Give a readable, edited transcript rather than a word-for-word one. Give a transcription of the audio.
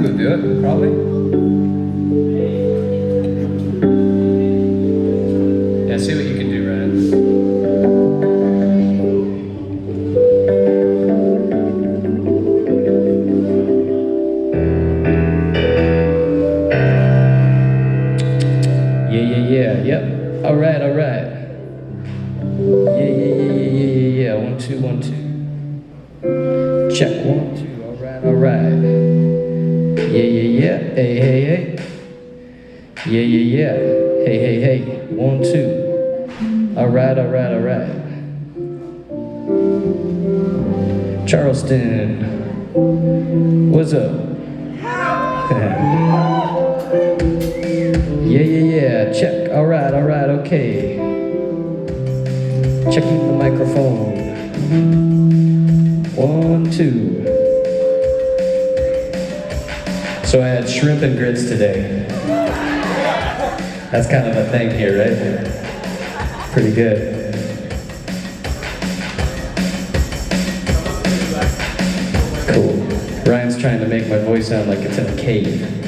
go do it, probably. Yeah, see what you can do, Ryan. Yeah, yep. All right. Yeah. 1, 2, 1, 2. Check 1, 2. All right. Yeah. Hey. Yeah. Hey. 1, 2. All right. Charleston, what's up? Yeah. Check. All right. Okay. Checking the microphone. 1, 2. So I had shrimp and grits today. That's kind of a thing here, right? Pretty good. Cool. Ryan's trying to make my voice sound like it's in a cave.